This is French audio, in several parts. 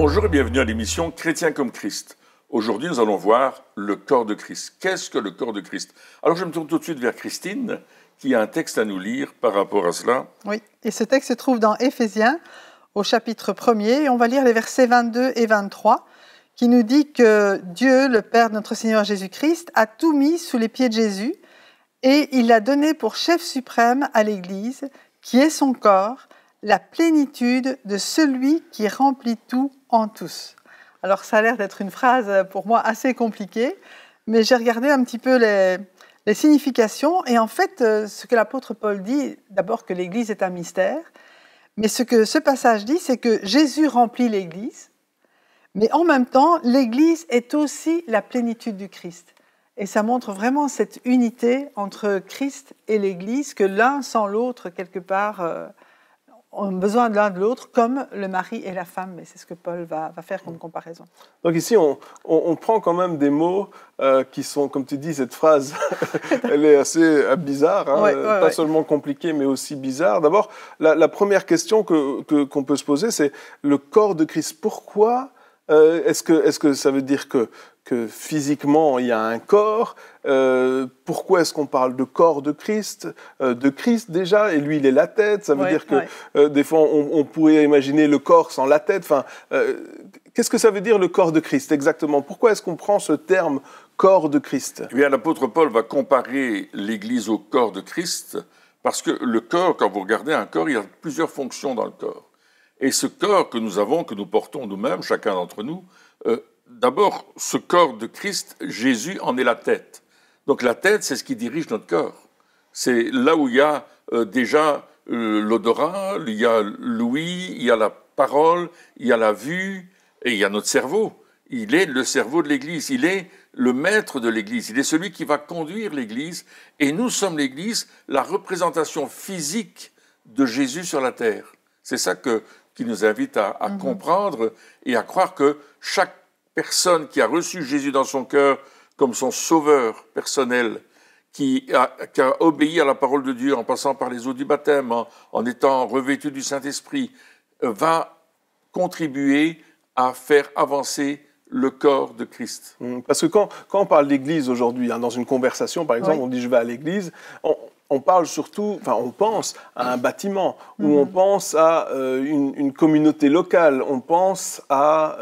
Bonjour et bienvenue à l'émission Chrétien comme Christ. Aujourd'hui, nous allons voir le corps de Christ. Qu'est-ce que le corps de Christ? Alors, je me tourne tout de suite vers Christine, qui a un texte à nous lire par rapport à cela. Oui, et ce texte se trouve dans Éphésiens, au chapitre 1er, et on va lire les versets 22 et 23, qui nous dit que Dieu, le Père de notre Seigneur Jésus-Christ, a tout mis sous les pieds de Jésus, et il l'a donné pour chef suprême à l'Église, qui est son corps, la plénitude de celui qui remplit tout en tous. Alors ça a l'air d'être une phrase pour moi assez compliquée, mais j'ai regardé un petit peu les significations, et en fait, ce que l'apôtre Paul dit, d'abord que l'Église est un mystère, mais ce que ce passage dit, c'est que Jésus remplit l'Église, mais en même temps, l'Église est aussi la plénitude du Christ. Et ça montre vraiment cette unité entre Christ et l'Église, que l'un sans l'autre, quelque part, ont besoin de l'un de l'autre, comme le mari et la femme. Et c'est ce que Paul va faire comme comparaison. Donc ici, on prend quand même des mots qui sont, comme tu dis, cette phrase, elle est assez bizarre, hein, pas seulement compliquée, mais aussi bizarre. D'abord, la première question qu'on peut se poser, c'est le corps de Christ. Pourquoi est-ce que ça veut dire que physiquement, il y a un corps? Pourquoi est-ce qu'on parle de corps de Christ déjà, et lui, il est la tête. Ça veut dire que des fois, on pourrait imaginer le corps sans la tête. Enfin, qu'est-ce que ça veut dire le corps de Christ exactement? Pourquoi est-ce qu'on prend ce terme corps de Christ? Eh bien, l'apôtre Paul va comparer l'Église au corps de Christ, parce que le corps, quand vous regardez un corps, il y a plusieurs fonctions dans le corps. Et ce corps que nous avons, que nous portons nous-mêmes, chacun d'entre nous, d'abord, ce corps de Christ, Jésus en est la tête. Donc la tête, c'est ce qui dirige notre corps. C'est là où il y a déjà l'odorat, il y a l'ouïe, il y a la parole, il y a la vue, et il y a notre cerveau. Il est le cerveau de l'Église, il est le maître de l'Église, il est celui qui va conduire l'Église, et nous sommes l'Église, la représentation physique de Jésus sur la terre. C'est ça qui nous invite à comprendre et à croire que chaque personne qui a reçu Jésus dans son cœur comme son sauveur personnel, qui a obéi à la parole de Dieu en passant par les eaux du baptême, en étant revêtu du Saint-Esprit, va contribuer à faire avancer le corps de Christ. Parce que quand on parle d'église aujourd'hui, dans une conversation par exemple, on dit je vais à l'église, on parle surtout, enfin on pense à un bâtiment, ou on pense à une communauté locale, on pense à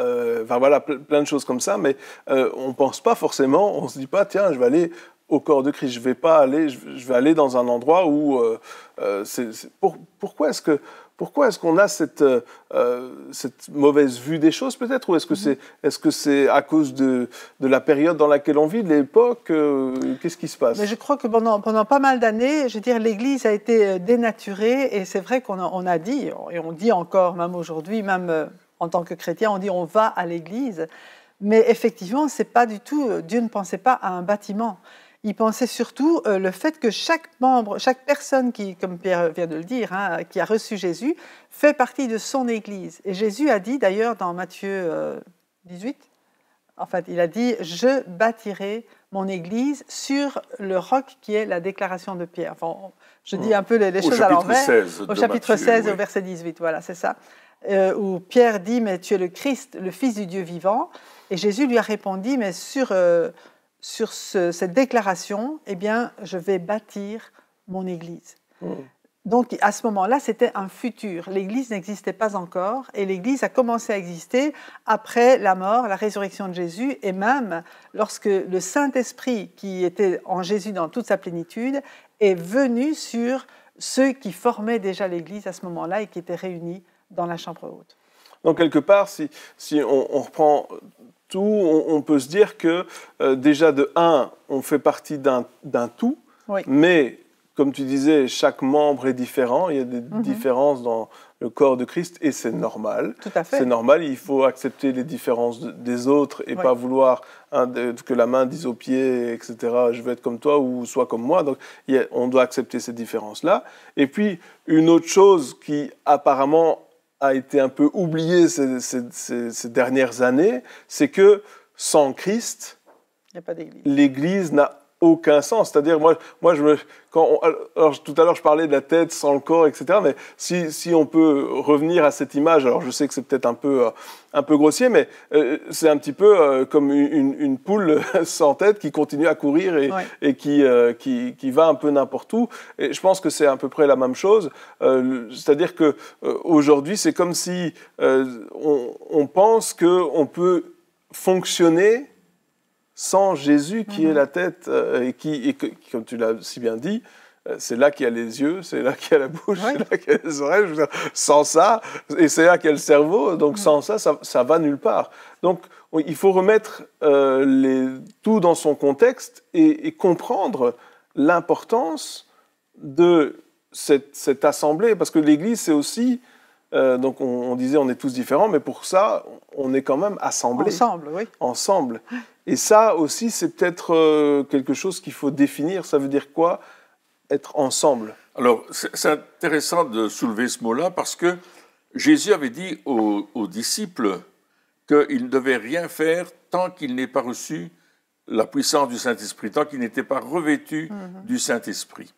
plein de choses comme ça, mais on pense pas forcément, on se dit pas tiens je vais aller au corps de Christ, je vais aller dans un endroit où pourquoi est-ce qu'on a cette mauvaise vue des choses peut-être, ou est-ce que c'est à cause de la période dans laquelle on vit, de l'époque, qu'est-ce qui se passe? Mais je crois que pendant pas mal d'années, je veux dire, l'Église a été dénaturée, et c'est vrai qu'on a dit, et on dit encore même aujourd'hui, même en tant que chrétien, on dit on va à l'Église, mais effectivement, c'est pas du tout, Dieu ne pensait pas à un bâtiment. Il pensait surtout le fait que chaque membre, chaque personne qui, comme Pierre vient de le dire, qui a reçu Jésus, fait partie de son Église. Et Jésus a dit d'ailleurs dans Matthieu 18, en fait, il a dit « Je bâtirai mon Église sur le roc qui est la déclaration de Pierre ». Enfin, je dis un peu les choses à l'envers. Au chapitre 16, au verset 18, voilà, c'est ça. Où Pierre dit « Mais tu es le Christ, le Fils du Dieu vivant ». Et Jésus lui a répondu « Mais sur cette déclaration, eh bien, je vais bâtir mon Église. » Donc, à ce moment-là, c'était un futur. L'Église n'existait pas encore, et l'Église a commencé à exister après la mort, la résurrection de Jésus, et même lorsque le Saint-Esprit, qui était en Jésus dans toute sa plénitude, est venu sur ceux qui formaient déjà l'Église à ce moment-là et qui étaient réunis dans la chambre haute. Donc, quelque part, si on reprend tout, on peut se dire que déjà de un, on fait partie d'un tout, mais comme tu disais, chaque membre est différent, il y a des différences dans le corps de Christ, et c'est normal. Tout à fait. C'est normal, il faut accepter les différences des autres et pas vouloir que la main dise au pied, etc., je veux être comme toi ou sois comme moi. Donc on doit accepter ces différences-là. Et puis, une autre chose qui apparemment a été un peu oubliée ces dernières années, c'est que sans Christ, il n'y a pas d'église. l'Église n'a aucun sens. C'est-à-dire, tout à l'heure, je parlais de la tête sans le corps, etc. Mais si on peut revenir à cette image, alors je sais que c'est peut-être un peu grossier, mais c'est un petit peu comme une poule sans tête qui continue à courir et qui va un peu n'importe où. Et je pense que c'est à peu près la même chose. C'est-à-dire que aujourd'hui, c'est comme si on pense qu'on peut fonctionner sans Jésus qui est la tête et comme tu l'as si bien dit, c'est là qu'il y a les yeux, c'est là qu'il y a la bouche, c'est là qu'il y a les oreilles. Je veux dire, sans ça, et c'est là qu'il y a le cerveau, donc sans ça va nulle part. Donc il faut remettre tout dans son contexte et comprendre l'importance de cette assemblée, parce que l'Église, c'est aussi... donc on disait on est tous différents, mais pour ça, on est quand même assemblés. Ensemble, oui. Ensemble. Et ça aussi, c'est peut-être quelque chose qu'il faut définir. Ça veut dire quoi, être ensemble? Alors, c'est intéressant de soulever ce mot-là parce que Jésus avait dit aux disciples qu'ils ne devaient rien faire tant qu'ils n'aient pas reçu la puissance du Saint-Esprit, tant qu'ils n'étaient pas revêtus du Saint-Esprit.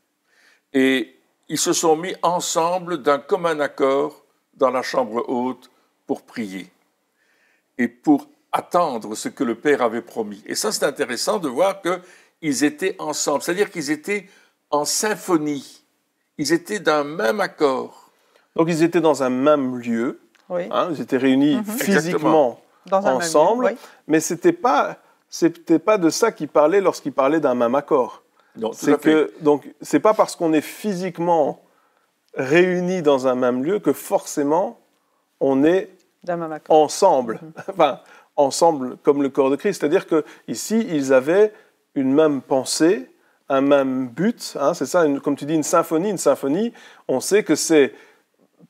Et ils se sont mis ensemble d'un commun accord dans la chambre haute pour prier et pour attendre ce que le Père avait promis. Et ça, c'est intéressant de voir qu'ils étaient ensemble, c'est-à-dire qu'ils étaient en symphonie, ils étaient d'un même accord. Donc ils étaient dans un même lieu, ils étaient réunis physiquement ensemble, mais ce n'était pas de ça qu'il parlait lorsqu'il parlait d'un même accord. Non, donc c'est pas parce qu'on est physiquement réunis dans un même lieu que forcément on est ensemble. Enfin, ensemble comme le corps de Christ. C'est-à-dire qu'ici, ils avaient une même pensée, un même but. C'est ça, comme tu dis, une symphonie. Une symphonie, on sait que c'est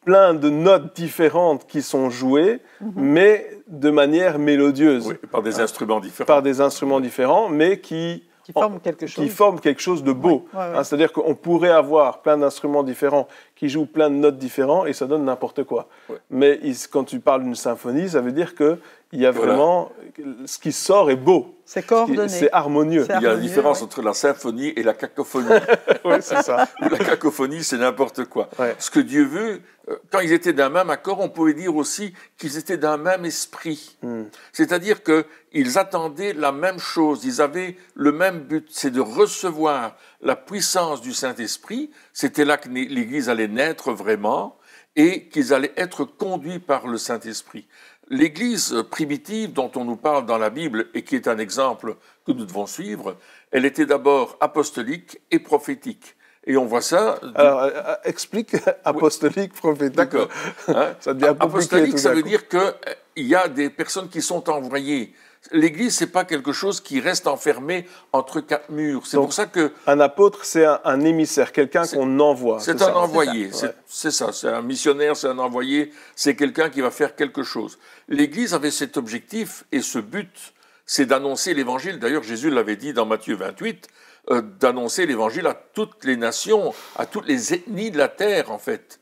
plein de notes différentes qui sont jouées, mais de manière mélodieuse. Oui, par des instruments différents. Par des instruments différents, mais qui forment quelque chose de beau. Oui. C'est-à-dire qu'on pourrait avoir plein d'instruments différents qui jouent plein de notes différentes et ça donne n'importe quoi. Oui. Mais quand tu parles d'une symphonie, ça veut dire qu'il y a vraiment... Ce qui sort est beau. C'est coordonné. C'est harmonieux. Il y a la différence entre la symphonie et la cacophonie. Oui, c'est ça. La cacophonie, c'est n'importe quoi. Ouais. Ce que Dieu veut, quand ils étaient d'un même accord, on pouvait dire aussi qu'ils étaient d'un même esprit. C'est-à-dire qu'ils attendaient la même chose, ils avaient le même but, c'est de recevoir la puissance du Saint-Esprit. C'était là que l'Église allait naître vraiment et qu'ils allaient être conduits par le Saint-Esprit. L'Église primitive dont on nous parle dans la Bible et qui est un exemple que nous devons suivre, elle était d'abord apostolique et prophétique. Et on voit ça... Alors, explique apostolique, prophétique. D'accord. Ça devient compliqué. Apostolique, ça veut dire qu'il y a des personnes qui sont envoyées. L'Église, c'est pas quelque chose qui reste enfermé entre quatre murs. C'est pour ça que... Un apôtre, c'est un émissaire, quelqu'un qu'on envoie. C'est un envoyé, c'est ça. C'est un missionnaire, c'est un envoyé, c'est quelqu'un qui va faire quelque chose. L'Église avait cet objectif et ce but, c'est d'annoncer l'Évangile. D'ailleurs, Jésus l'avait dit dans Matthieu 28, d'annoncer l'Évangile à toutes les nations, à toutes les ethnies de la terre, en fait.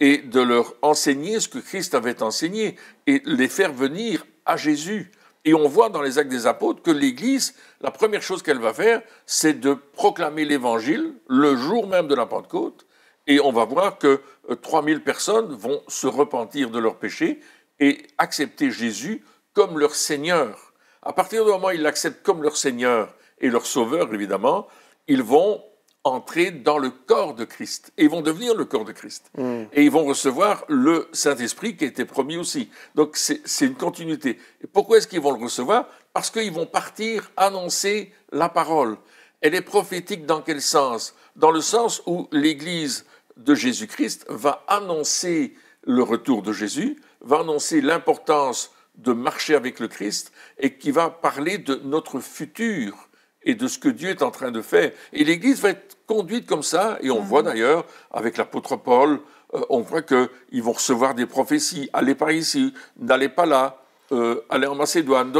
Et de leur enseigner ce que Christ avait enseigné et les faire venir à Jésus. Et on voit dans les Actes des Apôtres que l'Église, la première chose qu'elle va faire, c'est de proclamer l'Évangile le jour même de la Pentecôte. Et on va voir que 3000 personnes vont se repentir de leurs péchés et accepter Jésus comme leur Seigneur. À partir du moment où ils l'acceptent comme leur Seigneur et leur Sauveur, évidemment, ils vont entrer dans le corps de Christ. Et ils vont devenir le corps de Christ. Et ils vont recevoir le Saint-Esprit qui a été promis aussi. Donc c'est une continuité. Et pourquoi est-ce qu'ils vont le recevoir? Parce qu'ils vont partir annoncer la parole. Elle est prophétique dans quel sens? Dans le sens où l'Église de Jésus-Christ va annoncer le retour de Jésus, va annoncer l'importance de marcher avec le Christ et qui va parler de notre futur et de ce que Dieu est en train de faire. Et l'Église va être conduite comme ça, et on voit d'ailleurs, avec l'apôtre Paul, on voit qu'ils vont recevoir des prophéties. Allez par ici, n'allez pas là, allez en Macédoine.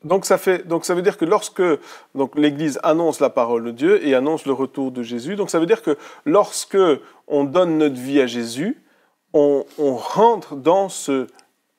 Donc ça veut dire que lorsque l'Église annonce la parole de Dieu et annonce le retour de Jésus, donc ça veut dire que lorsque on donne notre vie à Jésus, on rentre dans ce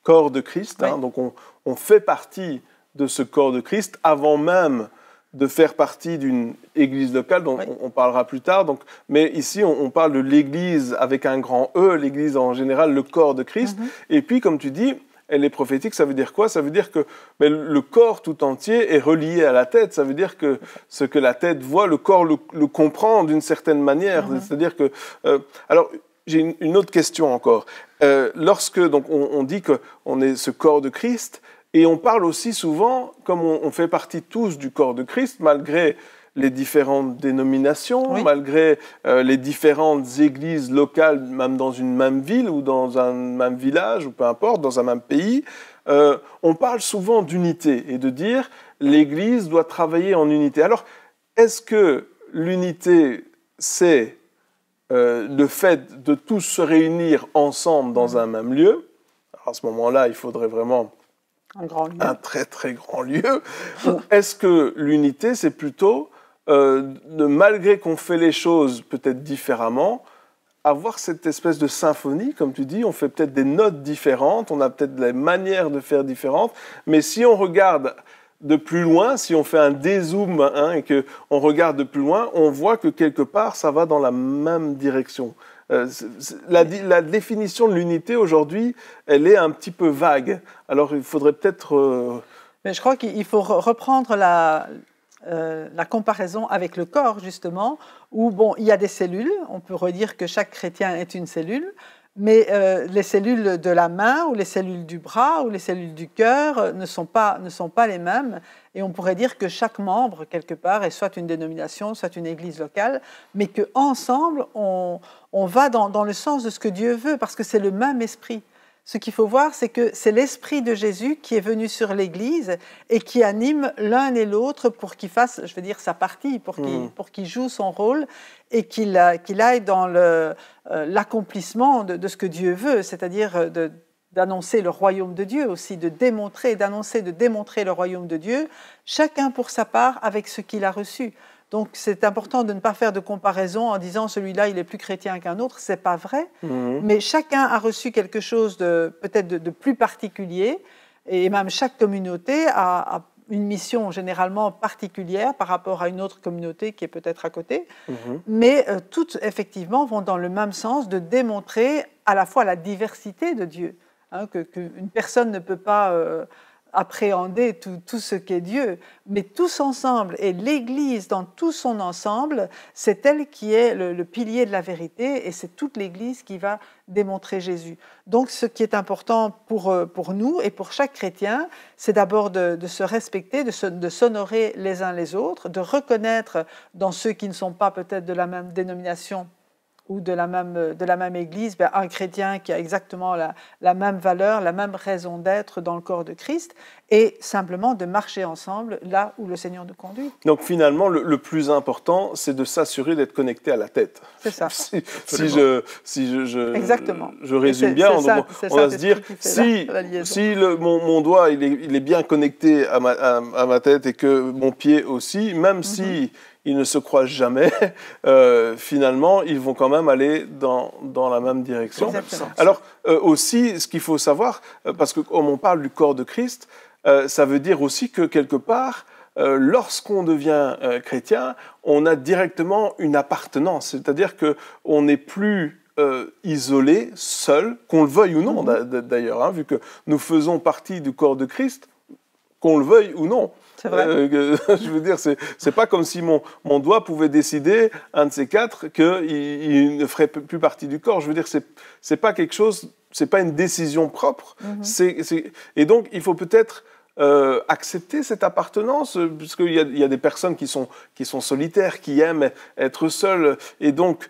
corps de Christ, donc on fait partie de ce corps de Christ avant même de faire partie d'une église locale, dont on parlera plus tard. Donc, mais ici, on parle de l'église avec un grand E, l'église en général, le corps de Christ. Et puis, comme tu dis, elle est prophétique, ça veut dire quoi? Ça veut dire que le corps tout entier est relié à la tête. Ça veut dire que ce que la tête voit, le corps le comprend d'une certaine manière. C'est-à-dire que... alors, j'ai une autre question encore. Lorsque donc, on dit qu'on est ce corps de Christ, et on parle aussi souvent, comme on fait partie tous du corps de Christ, malgré les différentes dénominations, malgré les différentes églises locales, même dans une même ville ou dans un même village, ou peu importe, dans un même pays, on parle souvent d'unité et de dire l'Église doit travailler en unité. Alors, est-ce que l'unité, c'est le fait de tous se réunir ensemble dans un même lieu? Alors, à ce moment-là, il faudrait vraiment un très très grand lieu. Ou est-ce que l'unité, c'est plutôt malgré qu'on fait les choses peut-être différemment, avoir cette espèce de symphonie, comme tu dis, on fait peut-être des notes différentes, on a peut-être des manières de faire différentes, mais si on regarde de plus loin, si on fait un dézoom et qu'on regarde de plus loin, on voit que quelque part, ça va dans la même direction. La définition de l'unité aujourd'hui, elle est un petit peu vague. Alors il faudrait peut-être... Mais je crois qu'il faut reprendre la comparaison avec le corps, justement, où il y a des cellules. On peut redire que chaque chrétien est une cellule, mais les cellules de la main ou les cellules du bras ou les cellules du cœur ne sont pas les mêmes. Et on pourrait dire que chaque membre, quelque part, est soit une dénomination, soit une église locale, mais qu'ensemble, on va dans le sens de ce que Dieu veut, parce que c'est le même esprit. Ce qu'il faut voir, c'est que c'est l'Esprit de Jésus qui est venu sur l'Église et qui anime l'un et l'autre pour qu'il fasse, je veux dire, sa partie, pour qu'il joue son rôle et qu'il aille dans l'accomplissement de ce que Dieu veut, c'est-à-dire d'annoncer le royaume de Dieu aussi, de démontrer le royaume de Dieu, chacun pour sa part avec ce qu'il a reçu. Donc c'est important de ne pas faire de comparaison en disant celui-là il est plus chrétien qu'un autre, c'est pas vrai. Mais chacun a reçu quelque chose peut-être de plus particulier, et même chaque communauté a une mission généralement particulière par rapport à une autre communauté qui est peut-être à côté. Mais toutes effectivement vont dans le même sens de démontrer à la fois la diversité de Dieu, qu'une personne ne peut pas appréhender tout ce qu'est Dieu, mais tous ensemble, et l'Église dans tout son ensemble, c'est elle qui est le pilier de la vérité, et c'est toute l'Église qui va démontrer Jésus. Donc ce qui est important pour nous et pour chaque chrétien, c'est d'abord de se respecter, de s'honorer les uns les autres, de reconnaître dans ceux qui ne sont pas peut-être de la même dénomination ou de la même Église, un chrétien qui a exactement la même valeur, la même raison d'être dans le corps de Christ, et simplement de marcher ensemble là où le Seigneur nous conduit. Donc finalement, le plus important, c'est de s'assurer d'être connecté à la tête. C'est ça. si je résume bien, on va se dire, si mon doigt il est bien connecté à ma tête et que mon pied aussi, même si ils ne se croisent jamais, finalement, ils vont quand même aller dans la même direction. Exactement. Alors, aussi, ce qu'il faut savoir, parce que comme on parle du corps de Christ, ça veut dire aussi que quelque part, lorsqu'on devient chrétien, on a directement une appartenance, c'est-à-dire qu'on n'est plus isolé, seul, qu'on le veuille ou non d'ailleurs, vu que nous faisons partie du corps de Christ, qu'on le veuille ou non. C'est vrai. Je veux dire, c'est pas comme si mon doigt pouvait décider, un de ces quatre, qu'il ne ferait plus partie du corps. Je veux dire, c'est pas quelque chose, c'est pas une décision propre. Et donc, il faut peut-être accepter cette appartenance, puisqu'il y a des personnes qui sont solitaires, qui aiment être seules. Et donc,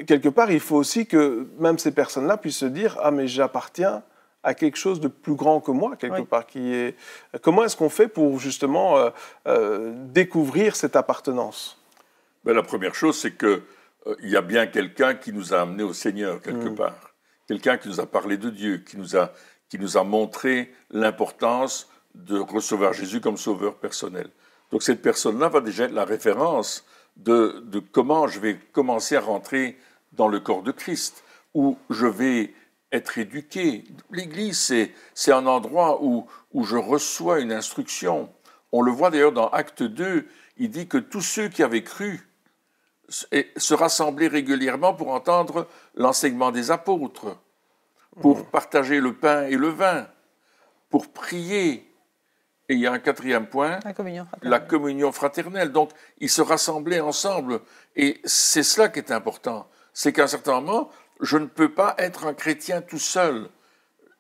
quelque part, il faut aussi que même ces personnes-là puissent se dire « Ah, mais j'appartiens à quelque chose de plus grand que moi, quelque part. Comment est-ce qu'on fait pour justement découvrir cette appartenance? La première chose, c'est qu'il y a bien quelqu'un qui nous a amenés au Seigneur, quelque part. Quelqu'un qui nous a parlé de Dieu, qui nous a montré l'importance de recevoir Jésus comme sauveur personnel. Donc cette personne-là va déjà être la référence de comment je vais commencer à rentrer dans le corps de Christ, où je vais être éduqué. L'Église, c'est un endroit où je reçois une instruction. On le voit d'ailleurs dans Acte 2, il dit que tous ceux qui avaient cru se rassemblaient régulièrement pour entendre l'enseignement des apôtres, pour partager le pain et le vin, pour prier. Et il y a un quatrième point, la communion fraternelle. Donc, ils se rassemblaient ensemble. Et c'est cela qui est important. C'est qu'à un certain moment, je ne peux pas être un chrétien tout seul.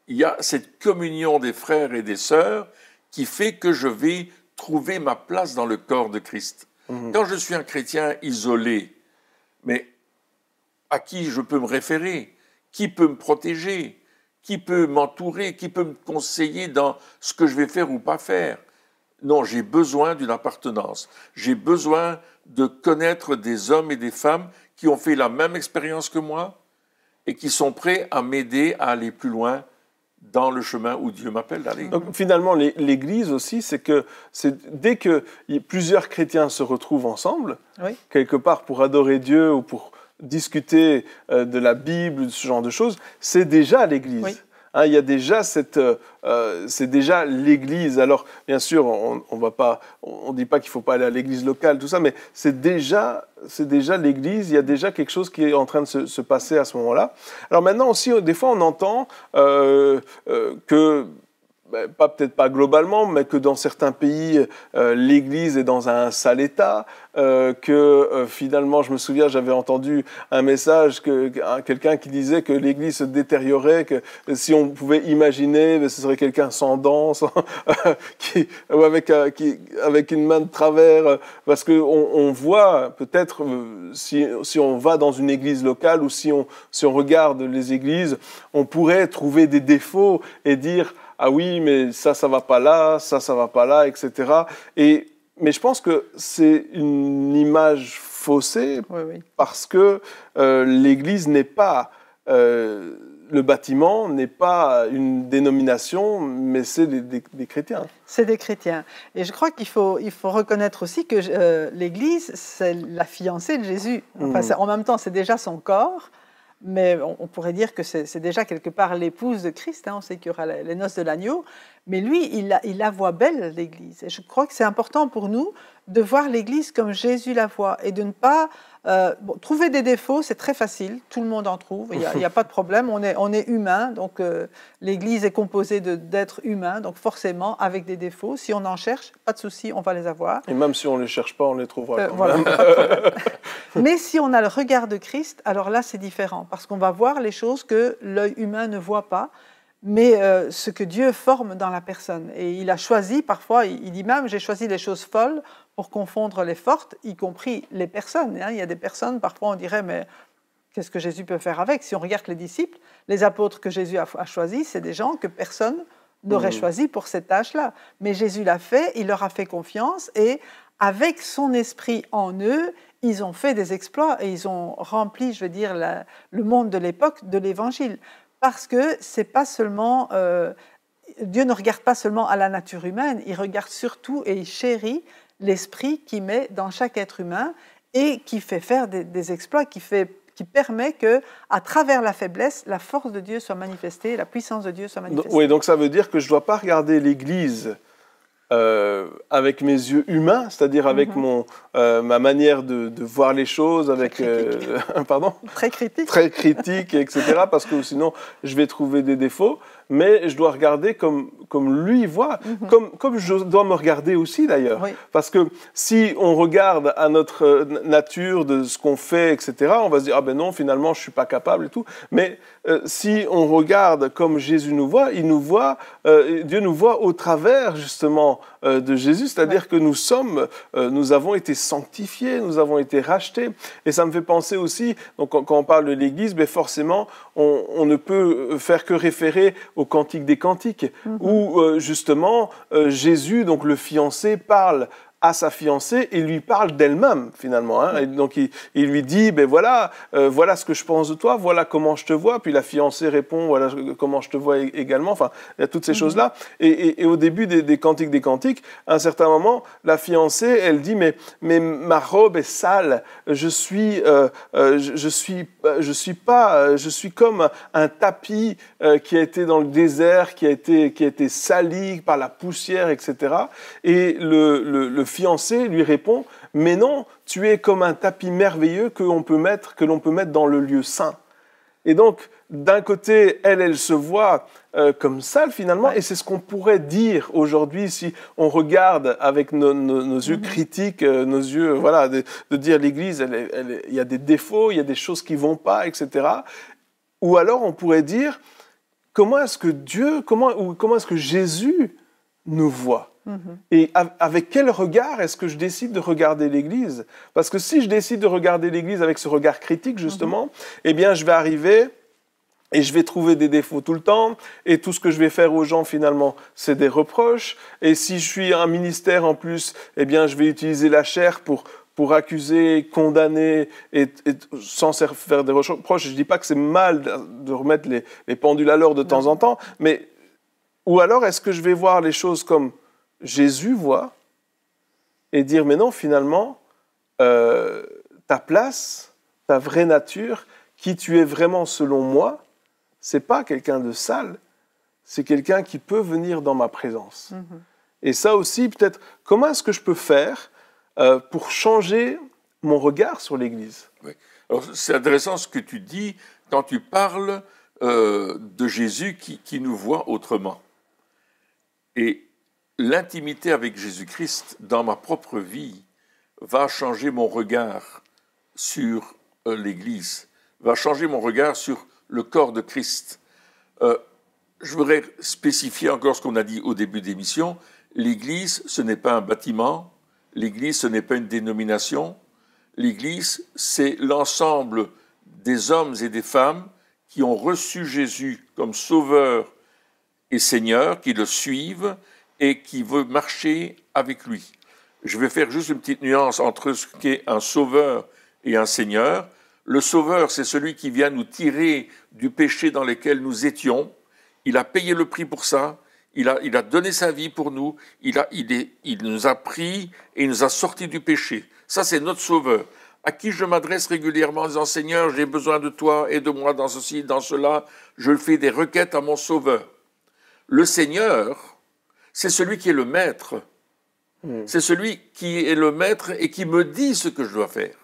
Il y a cette communion des frères et des sœurs qui fait que je vais trouver ma place dans le corps de Christ. Quand je suis un chrétien isolé, mais à qui je peux me référer? Qui peut me protéger? Qui peut m'entourer? Qui peut me conseiller dans ce que je vais faire ou pas faire? Non, j'ai besoin d'une appartenance. J'ai besoin de connaître des hommes et des femmes qui ont fait la même expérience que moi et qui sont prêts à m'aider à aller plus loin dans le chemin où Dieu m'appelle d'aller. Donc finalement, l'Église aussi, c'est que dès que plusieurs chrétiens se retrouvent ensemble, quelque part pour adorer Dieu ou pour discuter de la Bible, ce genre de choses, c'est déjà l'Église. Oui. Hein, il y a déjà c'est déjà l'Église. Alors, bien sûr, on dit pas qu'il faut pas aller à l'Église locale, tout ça, mais c'est déjà l'Église. Il y a déjà quelque chose qui est en train de se passer à ce moment-là. Alors maintenant aussi, des fois, on entend que peut-être pas globalement, mais que dans certains pays, l'Église est dans un sale état, finalement, je me souviens, j'avais entendu un message, quelqu'un qui disait que l'Église se détériorait, que si on pouvait imaginer, ce serait quelqu'un sans dents, avec une main de travers, parce qu'on voit peut-être, si on va dans une église locale ou si on regarde les églises, on pourrait trouver des défauts et dire ah oui, mais ça va pas là, ça va pas là, etc. Mais je pense que c'est une image faussée parce que l'Église n'est pas le bâtiment, n'est pas une dénomination, mais c'est des chrétiens. C'est des chrétiens. Et je crois qu'il faut reconnaître aussi que l'Église, c'est la fiancée de Jésus. Enfin, en même temps, c'est déjà son corps. Mais on pourrait dire que c'est déjà quelque part l'épouse de Christ. Hein, on sait qu'il y aura les noces de l'agneau. Mais lui, il la voit belle, l'Église. Et je crois que c'est important pour nous de voir l'Église comme Jésus la voit et de ne pas... trouver des défauts, c'est très facile. Tout le monde en trouve. Il n'y a pas de problème. On est humain. Donc, l'Église est composée d'êtres humains. Donc, forcément, avec des défauts. Si on en cherche, pas de souci, on va les avoir. Et même si on ne les cherche pas, on les trouvera quand voilà, même. Pas de problème. Mais si on a le regard de Christ, alors là, c'est différent. Parce qu'on va voir les choses que l'œil humain ne voit pas. Mais ce que Dieu forme dans la personne. Et il a choisi, parfois, il dit même, j'ai choisi les choses folles pour confondre les fortes, y compris les personnes. Hein. Il y a des personnes, parfois on dirait, mais qu'est-ce que Jésus peut faire avec? Si on regarde les disciples, les apôtres que Jésus a choisis, c'est des gens que personne n'aurait choisi pour cette tâche-là. Mais Jésus l'a fait, il leur a fait confiance, et avec son esprit en eux, ils ont fait des exploits, et ils ont rempli, je veux dire, le monde de l'époque de l'Évangile. Parce que c'est pas seulement... Dieu ne regarde pas seulement à la nature humaine, il regarde surtout et il chérit l'esprit qu'il met dans chaque être humain et qui fait faire des exploits, qui permet que, à travers la faiblesse, la force de Dieu soit manifestée, la puissance de Dieu soit manifestée. Oui, donc ça veut dire que je ne dois pas regarder l'Église avec mes yeux humains, c'est-à-dire avec ma manière de voir les choses, avec pardon, très critique, etc. Parce que sinon je vais trouver des défauts. Mais je dois regarder comme lui voit, comme je dois me regarder aussi d'ailleurs. Oui. Parce que si on regarde à notre nature de ce qu'on fait, etc., on va se dire, ah ben non, finalement, je ne suis pas capable et tout. Mais si on regarde comme Jésus nous voit, Dieu nous voit au travers justement de Jésus, c'est-à-dire que nous avons été sanctifiés, nous avons été rachetés. Et ça me fait penser aussi, donc quand on parle de l'Église, ben forcément, on ne peut faire que référer au Cantique des Cantiques, où justement Jésus, donc le fiancé, parle à sa fiancée et lui parle d'elle-même finalement. Hein. Et donc il lui dit, ben voilà ce que je pense de toi, voilà comment je te vois. Puis la fiancée répond, voilà comment je te vois également. Enfin, il y a toutes ces choses-là. Et au début des Cantiques des Cantiques, à un certain moment, la fiancée, elle dit, mais ma robe est sale. Je suis comme un tapis qui a été dans le désert, qui a été sali par la poussière, etc. Et le fiancé lui répond « Mais non, tu es comme un tapis merveilleux que l'on peut mettre dans le lieu saint. » Et donc, d'un côté, elle se voit comme sale finalement, et c'est ce qu'on pourrait dire aujourd'hui si on regarde avec nos yeux critiques, nos yeux, voilà, de dire l'Église, il y a des défauts, il y a des choses qui ne vont pas, etc. Ou alors on pourrait dire, comment est-ce que Jésus nous voit ? Et avec quel regard est-ce que je décide de regarder l'Église ? Parce que si je décide de regarder l'Église avec ce regard critique, justement, eh bien, je vais arriver et je vais trouver des défauts tout le temps, et tout ce que je vais faire aux gens, finalement, c'est des reproches. Et si je suis un ministère en plus, eh bien, je vais utiliser la chair pour accuser, condamner, et sans faire des reproches. Je ne dis pas que c'est mal de remettre les pendules à l'heure de temps en temps, mais ou alors est-ce que je vais voir les choses comme Jésus voit et dire, mais non, finalement, ta place, ta vraie nature, qui tu es vraiment selon moi, c'est pas quelqu'un de sale, c'est quelqu'un qui peut venir dans ma présence. Et ça aussi, peut-être, comment est-ce que je peux faire pour changer mon regard sur l'Église ? Oui. Alors, c'est intéressant ce que tu dis quand tu parles de Jésus qui nous voit autrement. Et l'intimité avec Jésus-Christ dans ma propre vie va changer mon regard sur l'Église, va changer mon regard sur le corps de Christ. Je voudrais spécifier encore ce qu'on a dit au début de l'émission. L'Église, ce n'est pas un bâtiment. L'Église, ce n'est pas une dénomination. L'Église, c'est l'ensemble des hommes et des femmes qui ont reçu Jésus comme Sauveur et Seigneur, qui le suivent et qui veulent marcher avec lui. Je vais faire juste une petite nuance entre ce qu'est un Sauveur et un Seigneur. Le Sauveur, c'est celui qui vient nous tirer du péché dans lequel nous étions. Il a payé le prix pour ça. Il a donné sa vie pour nous. Il nous a pris et il nous a sortis du péché. Ça, c'est notre Sauveur, à qui je m'adresse régulièrement en disant « Seigneur, j'ai besoin de toi, aide-moi dans ceci, dans cela. » Je fais des requêtes à mon Sauveur. Le Seigneur, c'est celui qui est le maître. C'est celui qui est le maître et qui me dit ce que je dois faire.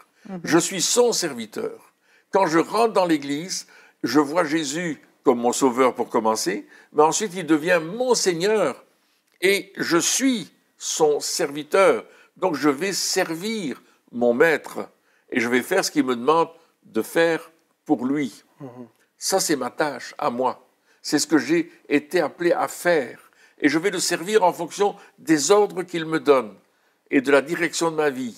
Je suis son serviteur. Quand je rentre dans l'Église, je vois Jésus comme mon sauveur pour commencer, mais ensuite il devient mon Seigneur et je suis son serviteur. Donc je vais servir mon maître et je vais faire ce qu'il me demande de faire pour lui. Ça, c'est ma tâche à moi. C'est ce que j'ai été appelé à faire. Et je vais le servir en fonction des ordres qu'il me donne et de la direction de ma vie.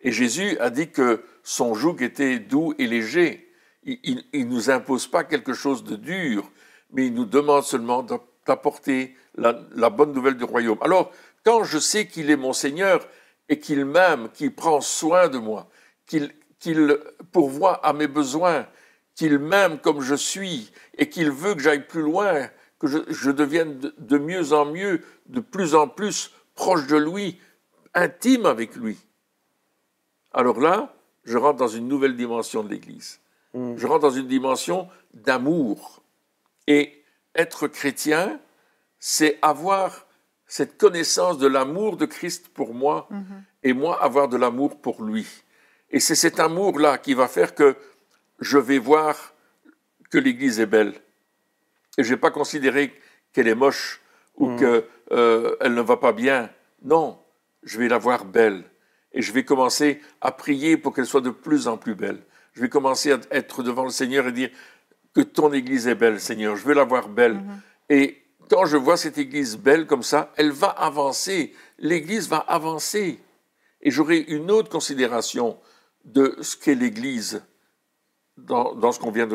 Et Jésus a dit que son joug était doux et léger. Il ne nous impose pas quelque chose de dur, mais il nous demande seulement d'apporter la bonne nouvelle du royaume. Alors, quand je sais qu'il est mon Seigneur et qu'il m'aime, qu'il prend soin de moi, qu'il pourvoit à mes besoins, qu'il m'aime comme je suis et qu'il veut que j'aille plus loin, que je devienne de mieux en mieux, de plus en plus proche de lui, intime avec lui. Alors là, je rentre dans une nouvelle dimension de l'Église. Je rentre dans une dimension d'amour. Et être chrétien, c'est avoir cette connaissance de l'amour de Christ pour moi et moi avoir de l'amour pour lui. Et c'est cet amour-là qui va faire que je vais voir que l'Église est belle. Et je ne vais pas considérer qu'elle est moche ou qu'elle ne va pas bien. Non, je vais la voir belle. Et je vais commencer à prier pour qu'elle soit de plus en plus belle. Je vais commencer à être devant le Seigneur et dire que ton Église est belle, Seigneur. Je veux la voir belle. Et quand je vois cette Église belle comme ça, elle va avancer. L'Église va avancer. Et j'aurai une autre considération de ce qu'est l'Église dans ce qu'on vient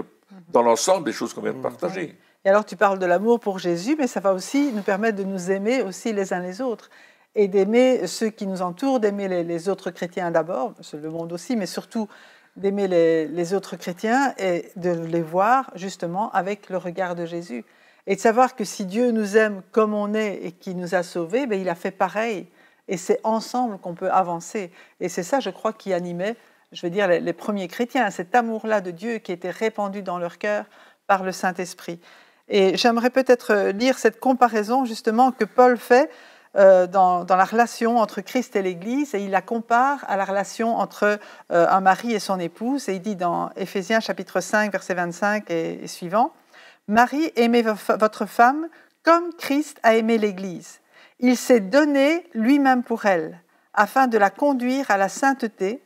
dans l'ensemble des choses qu'on vient de partager. Et alors tu parles de l'amour pour Jésus, mais ça va aussi nous permettre de nous aimer aussi les uns les autres et d'aimer ceux qui nous entourent, d'aimer les autres chrétiens d'abord, le monde aussi, mais surtout d'aimer les autres chrétiens et de les voir justement avec le regard de Jésus. Et de savoir que si Dieu nous aime comme on est et qu'il nous a sauvés, il a fait pareil. Et c'est ensemble qu'on peut avancer. Et c'est ça, je crois, qui animait, je veux dire, les premiers chrétiens, cet amour-là de Dieu qui était répandu dans leur cœur par le Saint-Esprit. Et j'aimerais peut-être lire cette comparaison justement que Paul fait dans la relation entre Christ et l'Église, et il la compare à la relation entre un mari et son épouse. Et il dit dans Éphésiens chapitre 5, verset 25 et suivant, « Marie, aimez votre femme comme Christ a aimé l'Église. Il s'est donné lui-même pour elle, afin de la conduire à la sainteté,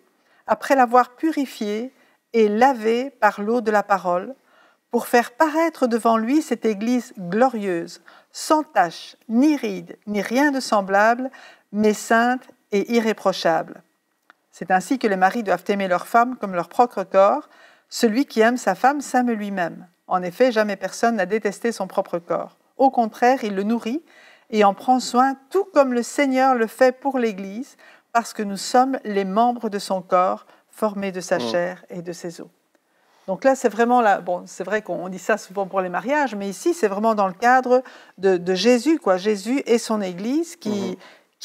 après l'avoir purifiée et lavée par l'eau de la parole, pour faire paraître devant lui cette Église glorieuse, sans tache, ni ride, ni rien de semblable, mais sainte et irréprochable. C'est ainsi que les maris doivent aimer leur femme comme leur propre corps. Celui qui aime sa femme s'aime lui-même. En effet, jamais personne n'a détesté son propre corps. Au contraire, il le nourrit et en prend soin, tout comme le Seigneur le fait pour l'Église, parce que nous sommes les membres de son corps, formés de sa chair et de ses os. » Donc là, c'est vraiment là. Bon, c'est vrai qu'on dit ça souvent pour les mariages, mais ici, c'est vraiment dans le cadre de Jésus, quoi. Jésus et son Église qui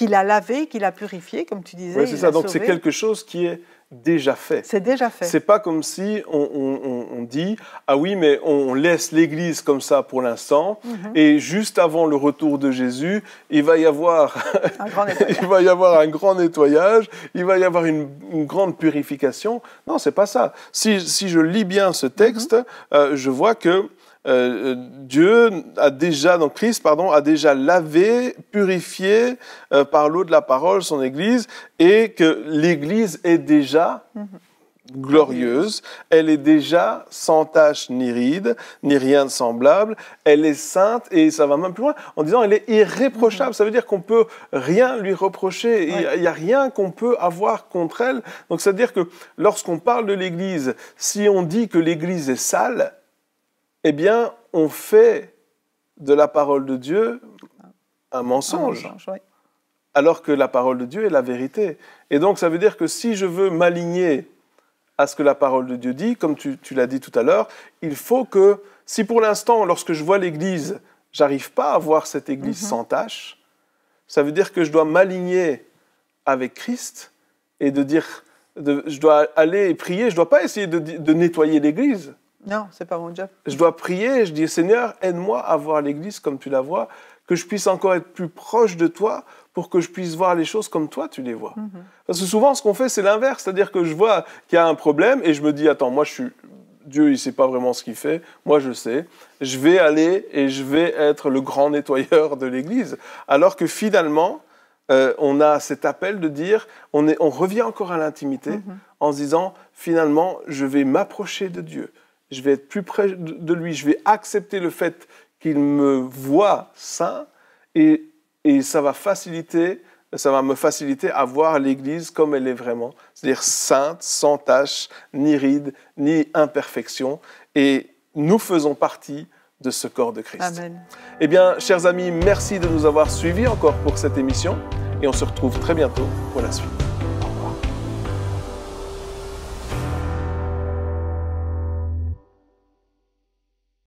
l'a lavé, qui l'a purifié, comme tu disais. Oui, c'est ça. Donc c'est quelque chose qui est déjà fait. C'est déjà fait. C'est pas comme si on dit ah oui, mais on laisse l'Église comme ça pour l'instant, et juste avant le retour de Jésus, il va y avoir un grand nettoyage, il va y avoir une grande purification. Non, c'est pas ça. Si je lis bien ce texte, je vois que Christ a déjà lavé, purifié par l'eau de la parole son Église, et que l'Église est déjà glorieuse, elle est déjà sans tache ni ride, ni rien de semblable, elle est sainte, et ça va même plus loin, en disant elle est irréprochable, ça veut dire qu'on peut rien lui reprocher, il n'y a rien qu'on peut avoir contre elle. Donc ça veut dire que lorsqu'on parle de l'Église, si on dit que l'Église est sale, eh bien, on fait de la parole de Dieu un mensonge, oui. Alors que la parole de Dieu est la vérité. Et donc, ça veut dire que si je veux m'aligner à ce que la parole de Dieu dit, comme tu l'as dit tout à l'heure, il faut que, si pour l'instant, lorsque je vois l'Église, j'arrive pas à voir cette Église sans tache, ça veut dire que je dois m'aligner avec Christ et je dois aller prier, je dois pas essayer de nettoyer l'Église. Non, c'est pas mon job. Je dois prier et je dis, Seigneur, aide-moi à voir l'Église comme tu la vois, que je puisse encore être plus proche de toi pour que je puisse voir les choses comme toi tu les vois. Parce que souvent, ce qu'on fait, c'est l'inverse. C'est-à-dire que je vois qu'il y a un problème et je me dis, attends, Dieu, il ne sait pas vraiment ce qu'il fait. Moi, je sais. Je vais aller et je vais être le grand nettoyeur de l'Église. Alors que finalement, on a cet appel de dire, on revient encore à l'intimité en se disant, finalement, je vais m'approcher de Dieu. Je vais être plus près de lui, je vais accepter le fait qu'il me voit saint, et ça va me faciliter à voir l'Église comme elle est vraiment, c'est-à-dire sainte, sans tache, ni ride, ni imperfection, et nous faisons partie de ce corps de Christ. Amen. Eh bien, chers amis, merci de nous avoir suivis encore pour cette émission, et on se retrouve très bientôt pour la suite.